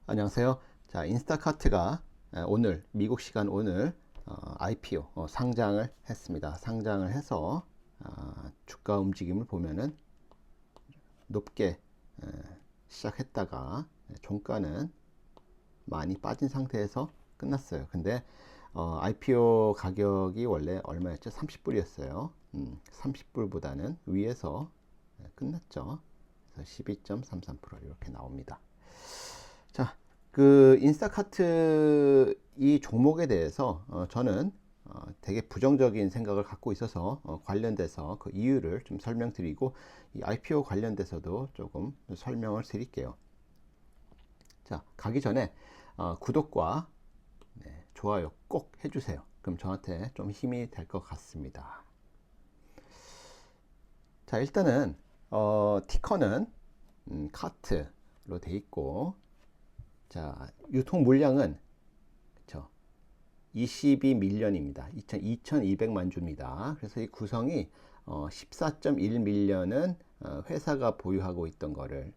안녕하세요. 자, 인스타카트가 오늘 미국 시간 오늘 IPO 상장을 했습니다. 상장을 해서 주가 움직임을 보면은 높게 시작했다가 종가는 많이 빠진 상태에서 끝났어요. 근데 IPO 가격이 원래 얼마였죠? 30불이었어요. 30불보다는 위에서 끝났죠. 그래서 12.33% 이렇게 나옵니다. 자, 그 인스타카트 이 종목에 대해서 저는 되게 부정적인 생각을 갖고 있어서 관련돼서 그 이유를 좀 설명드리고 이 IPO 관련돼서도 조금 설명을 드릴게요. 자, 가기 전에 구독과 좋아요 꼭 해주세요. 그럼 저한테 좀 힘이 될 것 같습니다. 자, 일단은 티커는 카트로 돼 있고, 자, 유통 물량은 그쵸? 22밀리언입니다. 2200만 주입니다. 그래서 이 구성이 14.1밀리언은 회사가 보유하고 있던 거를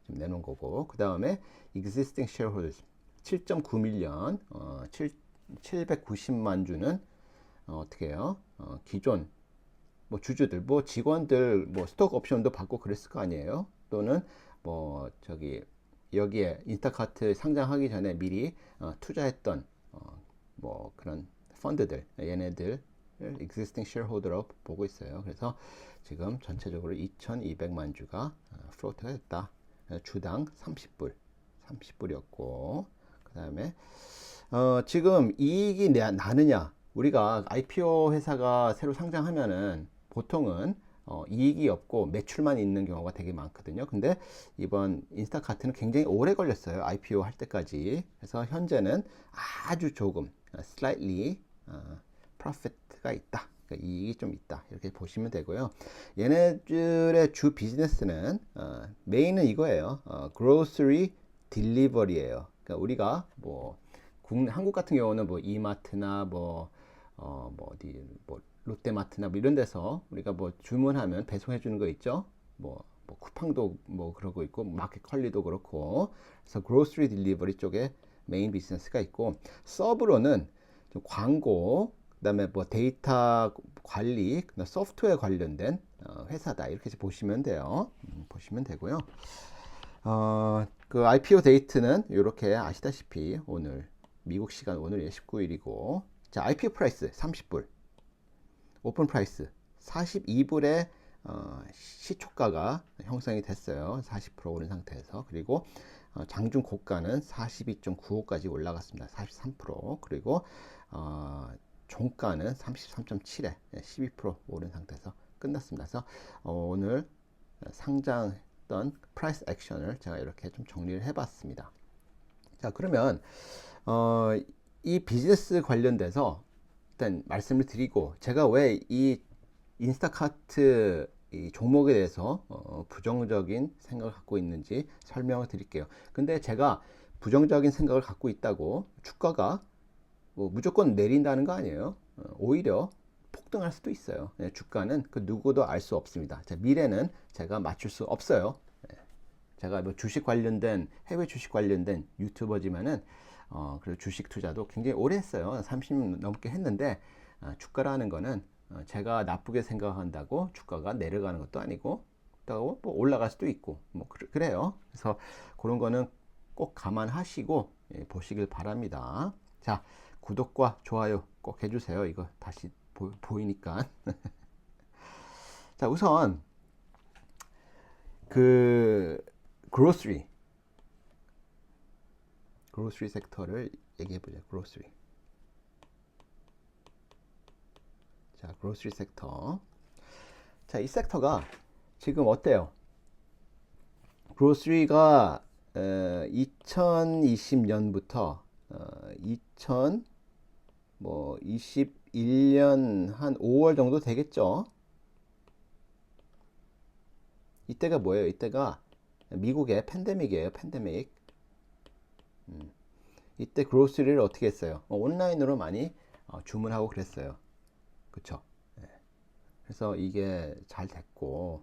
좀 내놓은 거고, 그 다음에 existing shareholders 7.9밀리언 790만 주는 어떻게 해요? 기존 뭐 주주들, 뭐 직원들, 뭐 스톡 옵션도 받고 그랬을 거 아니에요? 또는 뭐 저기 여기에 인스타카트 상장하기 전에 미리 투자했던 뭐 그런 펀드들, 얘네들 existing shareholder로 보고 있어요. 그래서 지금 전체적으로 2200만 주가 플로트가 됐다. 주당 30불이었고, 그 다음에 지금 이익이 나느냐, 우리가 IPO 회사가 새로 상장하면은 보통은 이익이 없고 매출만 있는 경우가 되게 많거든요. 근데 이번 인스타카트는 굉장히 오래 걸렸어요. IPO 할 때까지. 그래서 현재는 아주 조금 slightly profit가 있다. 그러니까 이익이 좀 있다. 이렇게 보시면 되고요. 얘네들의 주 비즈니스는 메인은 이거예요. grocery delivery예요. 그러니까 우리가 뭐 한국 같은 경우는 뭐 이마트나 뭐 어디 뭐 롯데마트나 뭐 이런 데서 우리가 뭐 주문하면 배송해 주는 거 있죠. 뭐 쿠팡도 뭐 그러고 있고 마켓컬리도 그렇고. 그래서 그로스리 딜리버리 쪽에 메인 비즈니스가 있고, 서브로는 좀 광고, 그다음에 뭐 데이터 관리, 소프트웨어 관련된 회사다, 이렇게 보시면 돼요. 보시면 되고요. 그 IPO 데이트는 이렇게 아시다시피 오늘 미국 시간 오늘 19일이고, 자, IPO 프라이스 30불, 오픈 프라이스 42불에 시초가가 형성이 됐어요. 40% 오른 상태에서. 그리고 장중 고가는 42.95까지 올라갔습니다. 43%. 그리고 종가는 33.7에 12% 오른 상태에서 끝났습니다. 그래서 오늘 상장했던 프라이스 액션을 제가 이렇게 좀 정리를 해봤습니다. 자, 그러면 이 비즈니스 관련돼서 일단 말씀을 드리고, 제가 왜 이 인스타카트 이 종목에 대해서 부정적인 생각을 갖고 있는지 설명을 드릴게요. 근데 제가 부정적인 생각을 갖고 있다고 주가가 뭐 무조건 내린다는 거 아니에요. 오히려 폭등할 수도 있어요. 주가는 그 누구도 알 수 없습니다. 미래는 제가 맞출 수 없어요. 제가 뭐 주식 관련된, 해외 주식 관련된 유튜버지만은 그리고 주식 투자도 굉장히 오래 했어요. 30년 넘게 했는데 주가라는 거는 제가 나쁘게 생각한다고 주가가 내려가는 것도 아니고, 또 뭐 올라갈 수도 있고 뭐 그래요. 그래서 그런 거는 꼭 감안하시고 보시길 바랍니다. 자, 구독과 좋아요 꼭 해주세요. 이거 다시 보이니까. 자, 우선 그 그로스리 섹터를 얘기해 보자. 자, 그로스리 섹터. 자, 이 섹터가 지금 어때요? 그로스리가 2020년부터 2021년 한 5월 정도 되겠죠. 이때가 뭐예요? 이때가 미국의 팬데믹이에요. 팬데믹. 이때 그로스리를 어떻게 했어요? 온라인으로 많이 주문하고 그랬어요. 그쵸? 그래서 이게 잘 됐고,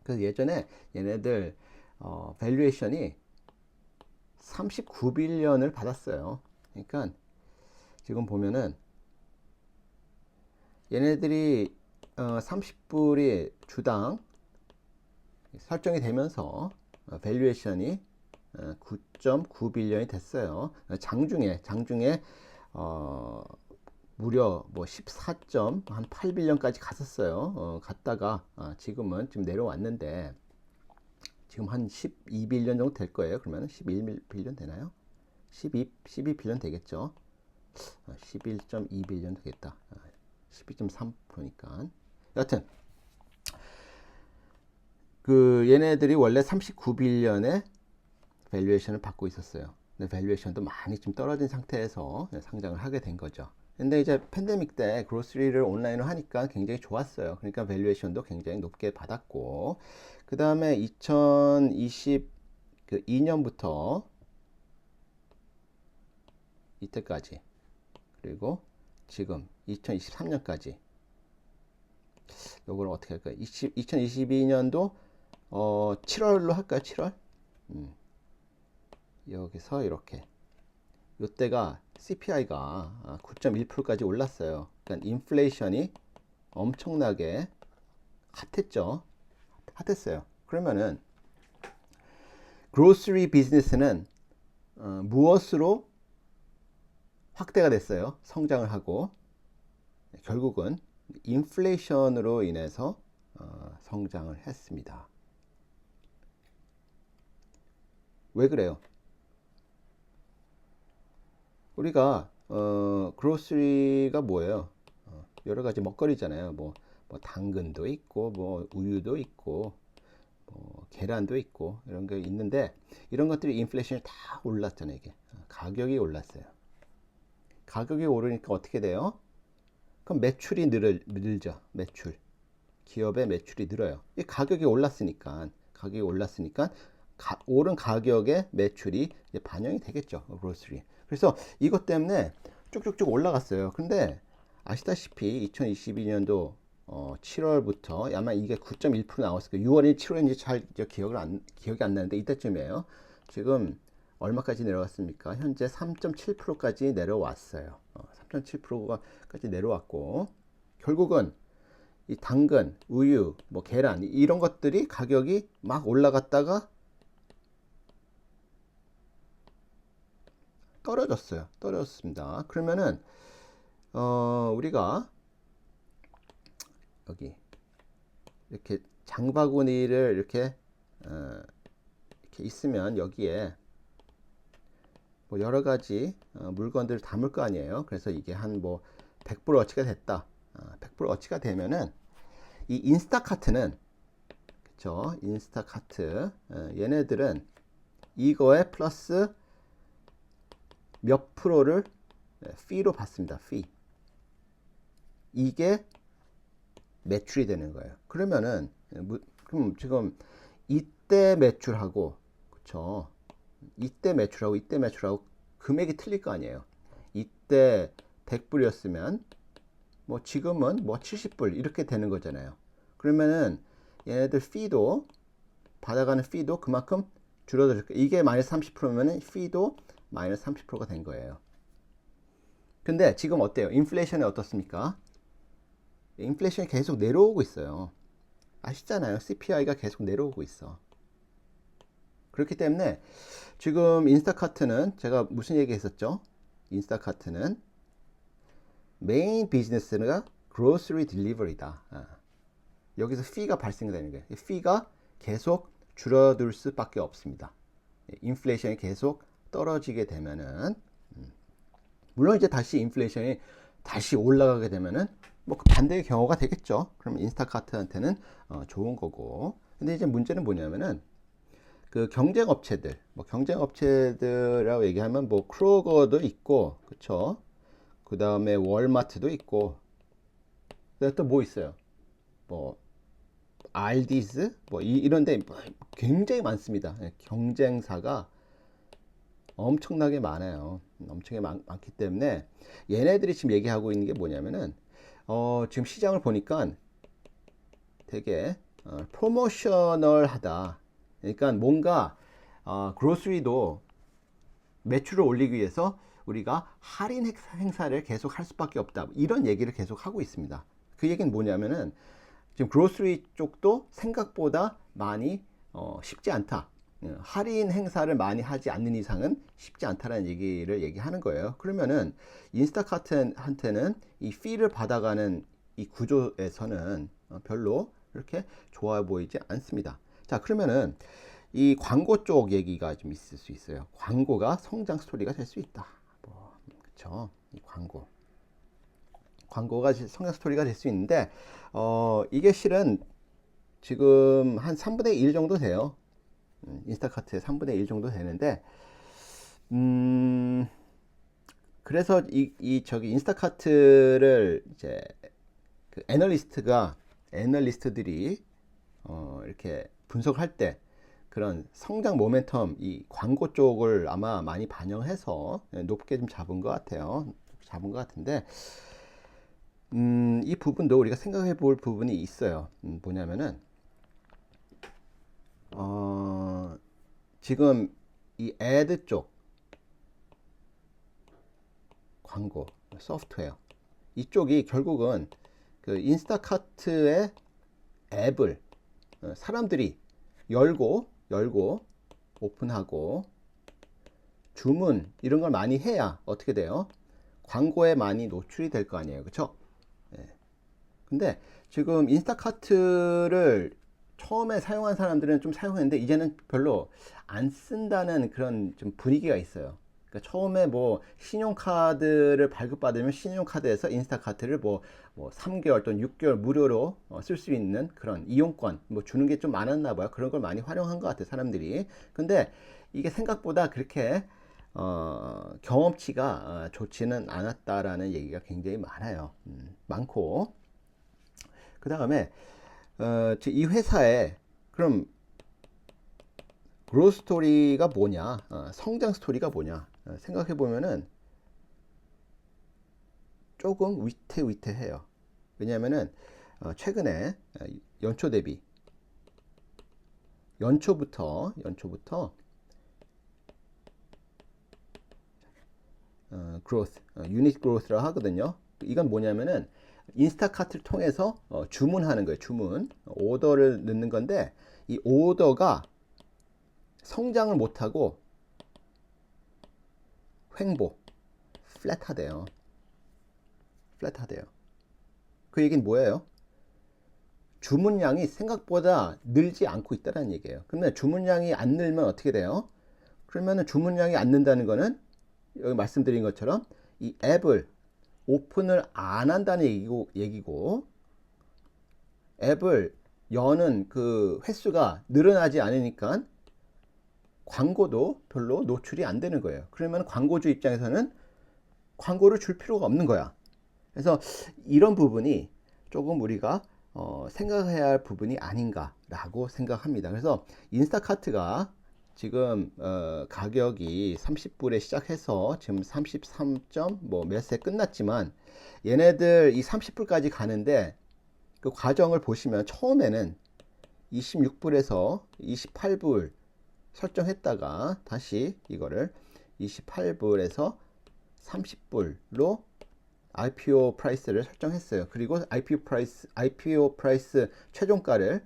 그래서 예전에 얘네들 밸류에이션이 39빌리언을 받았어요. 그러니까 지금 보면은 얘네들이 30불이 주당 설정이 되면서 밸류에이션이 9.9빌리언이 됐어요. 장중에 무려 뭐 14.8빌리언까지 갔었어요. 갔다가 지금은 지금 내려왔는데 지금 한 12빌리언 정도 될 거예요. 그러면 11빌리언 되나요? 12빌리언 되겠죠. 11.2빌리언 되겠다. 12.3%니까. 여튼 그 얘네들이 원래 39빌리언의 밸류에이션을 받고 있었어요. 근데 밸류에이션도 많이 좀 떨어진 상태에서 상장을 하게 된 거죠. 근데 이제 팬데믹 때 그로스리를 온라인으로 하니까 굉장히 좋았어요. 그러니까 밸류에이션도 굉장히 높게 받았고, 그 다음에 2022년부터 이때까지, 그리고 지금 2023년까지 요걸 어떻게 할까요? 2022년도 7월로 할까요? 7월? 여기서 이렇게 요때가 CPI가 9.1%까지 올랐어요. 그러니까 인플레이션이 엄청나게 핫했죠. 핫했어요. 그러면은 그로서리 비즈니스는 무엇으로 확대가 됐어요? 성장을 하고 결국은 인플레이션으로 인해서 성장을 했습니다. 왜 그래요? 우리가 그로스리가 뭐예요? 여러 가지 먹거리잖아요. 뭐 당근도 있고, 뭐 우유도 있고, 뭐 계란도 있고 이런 게 있는데 이런 것들이 인플레이션이 다 올랐잖아요. 이게 가격이 올랐어요. 가격이 오르니까 어떻게 돼요? 그럼 매출이 늘죠. 매출. 기업의 매출이 늘어요. 이 가격이 올랐으니까 오른 가격의 매출이 이제 반영이 되겠죠. 그로스리. 그래서 이것 때문에 쭉쭉쭉 올라갔어요. 근데 아시다시피 2022년도 7월부터 아마 이게 9.1% 나왔을 거예요. 6월인지 7월인지 잘 기억이 안 나는데 이때쯤이에요. 지금 얼마까지 내려왔습니까? 현재 3.7%까지 내려왔어요. 3.7%까지 내려왔고 결국은 이 당근, 우유, 뭐 계란 이런 것들이 가격이 막 올라갔다가 떨어졌습니다. 그러면은 우리가 여기 이렇게 장바구니를 이렇게 있으면 여기에 뭐 여러 가지 물건들을 담을 거 아니에요. 그래서 이게 한 뭐 100불 어치가 됐다. 100불 어치가 되면은 이 인스타카트는 그쵸? 인스타카트 얘네들은 이거에 플러스 몇 프로를 피로 받습니다. 피. 이게 매출이 되는 거예요. 그러면은 그럼 지금 이때 매출하고 그쵸? 이때 매출하고 금액이 틀릴 거 아니에요. 이때 100불이었으면 뭐 지금은 뭐 70불 이렇게 되는 거잖아요. 그러면은 얘네들 피도 받아가는 피도 그만큼 줄어들 거예요. 이게 마이너스 30%면은 피도 마이너스 30%가 된 거예요. 근데 지금 어때요? 인플레이션이 어떻습니까? 인플레이션이 계속 내려오고 있어요. 아시잖아요. CPI가 계속 내려오고 있어. 그렇기 때문에 지금 인스타카트는 제가 무슨 얘기 했었죠? 인스타카트는 메인 비즈니스가 grocery delivery다. 여기서 fee가 발생되는 거예요. fee가 계속 줄어들 수밖에 없습니다. 인플레이션이 계속 떨어지게 되면은 물론 이제 다시 인플레이션이 다시 올라가게 되면은 뭐 그 반대의 경우가 되겠죠. 그럼 인스타카트한테는 좋은 거고. 근데 이제 문제는 뭐냐면은 그 경쟁 업체들, 뭐 경쟁 업체들이라고 얘기하면 뭐 크로거도 있고, 그쵸? 그 다음에 월마트도 있고, 그다음에 또 뭐 있어요? 뭐 알디스, 뭐 이런데 굉장히 많습니다. 경쟁사가 엄청나게 많아요. 엄청나게 많기 때문에 얘네들이 지금 얘기하고 있는 게 뭐냐면은 지금 시장을 보니까 되게 프로모셔널하다. 그러니까 뭔가 그로스리도 매출을 올리기 위해서 우리가 할인 행사를 계속 할 수밖에 없다. 이런 얘기를 계속 하고 있습니다. 그 얘기는 뭐냐면은 지금 그로스리 쪽도 생각보다 많이 쉽지 않다. 할인 행사를 많이 하지 않는 이상은 쉽지 않다라는 얘기를 얘기하는 거예요. 그러면은 인스타카트한테는 이 피를 받아가는 이 구조에서는 별로 그렇게 좋아 보이지 않습니다. 자, 그러면은 이 광고 쪽 얘기가 좀 있을 수 있어요. 광고가 성장 스토리가 될 수 있다. 뭐, 그쵸? 이 광고가 성장 스토리가 될 수 있는데, 이게 실은 지금 한 3분의 1 정도 돼요. 인스타카트의 3분의 1 정도 되는데, 그래서 저기 인스타카트를 이제 그 애널리스트들이 이렇게 분석할 때 그런 성장 모멘텀 이 광고 쪽을 아마 많이 반영해서 높게 좀 잡은 것 같아요. 잡은 것 같은데, 이 부분도 우리가 생각해 볼 부분이 있어요. 뭐냐면은, 지금 이 애드 쪽 광고, 소프트웨어, 이쪽이 결국은 그 인스타카트의 앱을 사람들이 열고 오픈하고 주문 이런 걸 많이 해야 어떻게 돼요? 광고에 많이 노출이 될 거 아니에요. 그쵸? 근데 지금 인스타카트를 처음에 사용한 사람들은 좀 사용했는데 이제는 별로 안 쓴다는 그런 좀 분위기가 있어요. 그러니까 처음에 뭐 신용카드를 발급받으면 신용카드에서 인스타카트를 뭐 3개월 또는 6개월 무료로 쓸 수 있는 그런 이용권 뭐 주는 게 좀 많았나 봐요. 그런 걸 많이 활용한 것 같아요, 사람들이. 근데 이게 생각보다 그렇게 경험치가 좋지는 않았다라는 얘기가 굉장히 많아요. 많고. 그 다음에 이 회사에 그럼 그로스 스토리가 뭐냐, 성장 스토리가 뭐냐 생각해 보면은 조금 위태위태해요. 왜냐하면은 최근에 연초 대비 연초부터 그로스 유닛 그로스라 하거든요. 이건 뭐냐면은 인스타카트를 통해서 주문하는 거예요. 주문 오더를 넣는 건데 이 오더가 성장을 못하고 횡보 플랫하대요. 그 얘기는 뭐예요? 주문량이 생각보다 늘지 않고 있다는 얘기예요. 그러면 주문량이 안 늘면 어떻게 돼요? 그러면은 주문량이 안 는다는 거는 여기 말씀드린 것처럼 이 앱을 오픈을 안 한다는 얘기고 앱을 여는 그 횟수가 늘어나지 않으니까 광고도 별로 노출이 안 되는 거예요. 그러면 광고주 입장에서는 광고를 줄 필요가 없는 거야. 그래서 이런 부분이 조금 우리가 생각해야 할 부분이 아닌가라고 생각합니다. 그래서 인스타카트가 지금 가격이 30불에 시작해서 지금 33점 뭐 몇 세 끝났지만 얘네들 이 30불까지 가는데 그 과정을 보시면 처음에는 26불에서 28불 설정했다가 다시 이거를 28불에서 30불로 IPO 프라이스를 설정했어요. 그리고 IPO 프라이스 최종가를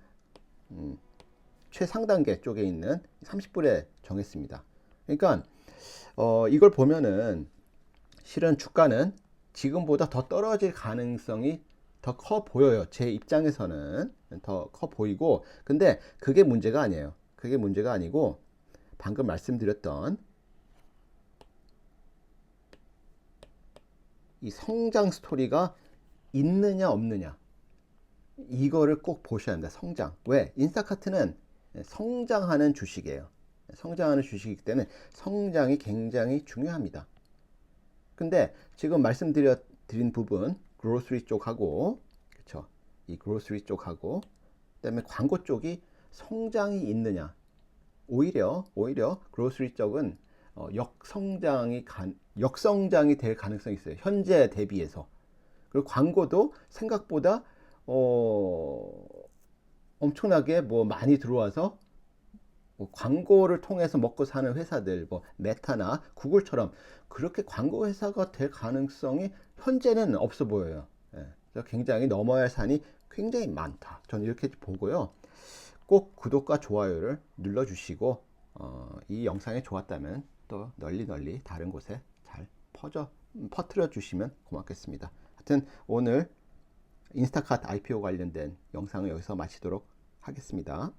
최상단계 쪽에 있는 30불에 정했습니다. 그러니까 이걸 보면은 실은 주가는 지금보다 더 떨어질 가능성이 더 커 보여요. 제 입장에서는 더 커 보이고, 근데 그게 문제가 아니에요. 그게 문제가 아니고 방금 말씀드렸던 이 성장 스토리가 있느냐 없느냐 이거를 꼭 보셔야 합니다. 성장. 왜? 인스타카트는 성장하는 주식이에요. 성장하는 주식이기 때문에 성장이 굉장히 중요합니다. 근데 지금 말씀드린 부분 그로스리 쪽하고 그렇죠? 이 그로스리 쪽하고 그다음에 광고 쪽이 성장이 있느냐 오히려 그로스리 쪽은 역성장이 될 가능성이 있어요. 현재 대비해서. 그리고 광고도 생각보다 엄청나게 뭐 많이 들어와서 뭐 광고를 통해서 먹고 사는 회사들, 뭐 메타나 구글처럼 그렇게 광고 회사가 될 가능성이 현재는 없어 보여요. 예, 그래서 굉장히 넘어야 할 산이 굉장히 많다. 저는 이렇게 보고요. 꼭 구독과 좋아요를 눌러주시고 이 영상이 좋았다면 또 널리 다른 곳에 잘 퍼뜨려 주시면 고맙겠습니다. 하여튼 오늘 인스타카트 IPO 관련된 영상을 여기서 마치도록 하겠습니다.